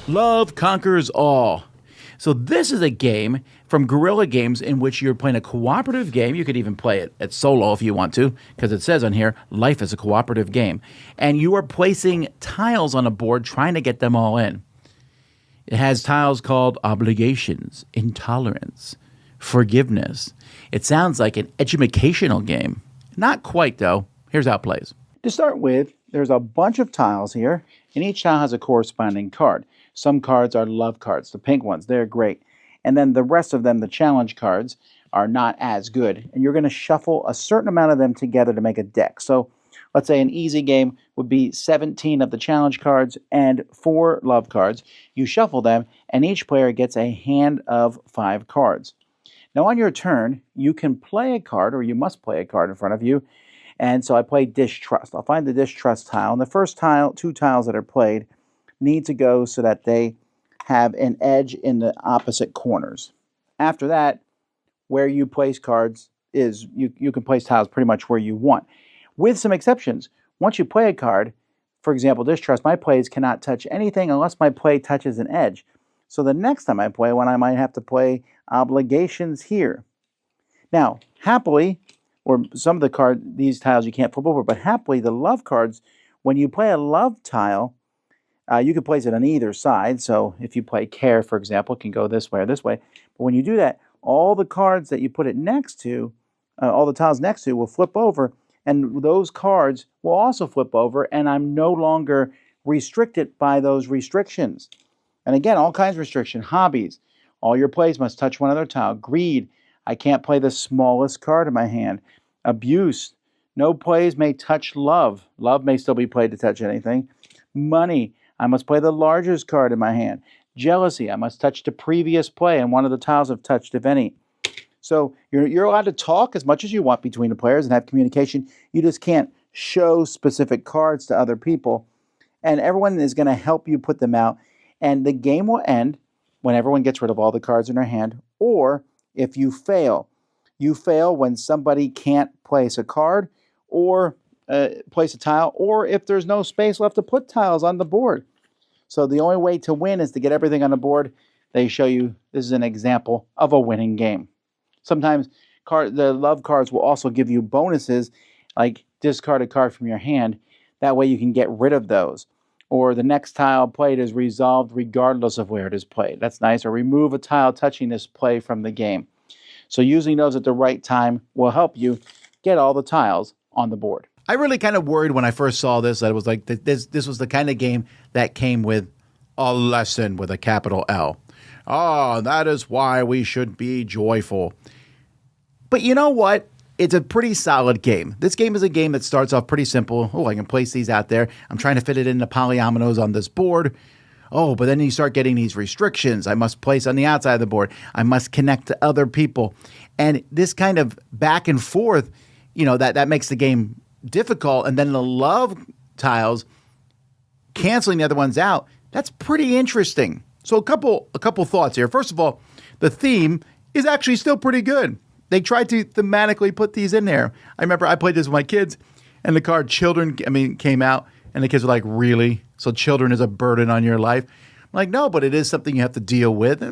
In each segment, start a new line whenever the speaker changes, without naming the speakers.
Love conquers all. So this is a game from Guerrilla Games in which you're playing a cooperative game. You could even play it at solo if you want to, because it says on here, life is a cooperative game. And you are placing tiles on a board, trying to get them all in. It has tiles called obligations, intolerance, forgiveness. It sounds like an educational game. Not quite, though. Here's how it plays. To start with, there's a bunch of tiles here, and each tile has a corresponding card. Some cards are love cards, the pink ones. They're great. And then the rest of them, the challenge cards, are not as good. And you're going to shuffle a certain amount of them together to make a deck. So let's say an easy game would be 17 of the challenge cards and 4 love cards. You shuffle them, and each player gets a hand of 5 cards. Now on your turn, you can play a card, or you must play a card in front of you. And so I play Distrust. I'll find the Distrust tile. And the first tile, 2 tiles that are played, need to go so that they have an edge in the opposite corners. After that, where you place cards is you can place tiles pretty much where you want. With some exceptions, once you play a card, for example, Distrust, my plays cannot touch anything unless my play touches an edge. So the next time I play one, I might have to play Obligations here. Now, happily, or some of these tiles you can't flip over, but happily the love cards, when you play a love tile, you can place it on either side. So if you play Care, for example, it can go this way or this way. But when you do that, all the cards that you put it next to, all the tiles next to will flip over, and those cards will also flip over, and I'm no longer restricted by those restrictions. And again, all kinds of restriction. Hobbies. All your plays must touch one other tile. Greed. I can't play the smallest card in my hand. Abuse. No plays may touch love. Love may still be played to touch anything. Money. I must play the largest card in my hand. Jealousy. I must touch the previous play, and one of the tiles have touched, if any. So you're allowed to talk as much as you want between the players and have communication. You just can't show specific cards to other people. And everyone is going to help you put them out. And the game will end when everyone gets rid of all the cards in their hand, or if you fail. You fail when somebody can't place a card or place a tile, or if there's no space left to put tiles on the board. So the only way to win is to get everything on the board. They show you this is an example of a winning game. Sometimes the love cards will also give you bonuses, like discard a card from your hand. That way you can get rid of those. Or the next tile played is resolved regardless of where it is played. That's nice. Or remove a tile touching this play from the game. So using those at the right time will help you get all the tiles on the board. I really kind of worried when I first saw this that it was like this was the kind of game that came with a lesson with a capital L. Oh, that is why we should be joyful. But you know what? It's a pretty solid game. This game is a game that starts off pretty simple. Oh, I can place these out there. I'm trying to fit it into polyominoes on this board. Oh, but then you start getting these restrictions. I must place on the outside of the board. I must connect to other people. And this kind of back and forth, that makes the game difficult. And then the love tiles canceling the other ones out. That's pretty interesting. So a couple thoughts here. First of all, the theme is actually still pretty good. They tried to thematically put these in there. I remember I played this with my kids, and the card children came out, and the kids were like, really? So children is a burden on your life? I'm like, no, but it is something you have to deal with.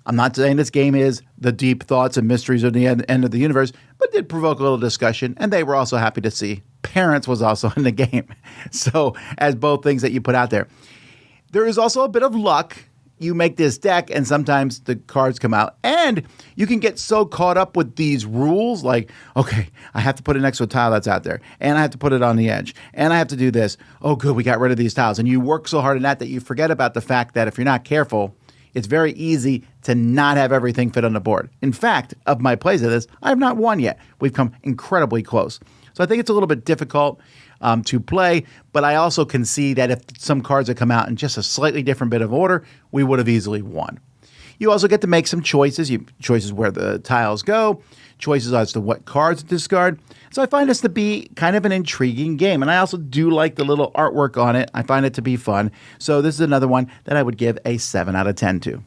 I'm not saying this game is the deep thoughts and mysteries of the end of the universe, but did provoke a little discussion, and they were also happy to see parents was also in the game. So as both things that you put out there. There is also a bit of luck. You make this deck, and sometimes the cards come out. And you can get so caught up with these rules, like, okay, I have to put it next to a tile that's out there, and I have to put it on the edge, and I have to do this. Oh, good, we got rid of these tiles. And you work so hard on that you forget about the fact that if you're not careful, it's very easy to not have everything fit on the board. In fact, of my plays of this, I have not won yet. We've come incredibly close. So I think it's a little bit difficult to play, but I also can see that if some cards had come out in just a slightly different bit of order, we would have easily won. You also get to make some choices. Choices where the tiles go, choices as to what cards to discard. So I find this to be kind of an intriguing game, and I also do like the little artwork on it. I find it to be fun. So this is another one that I would give a 7 out of 10 to.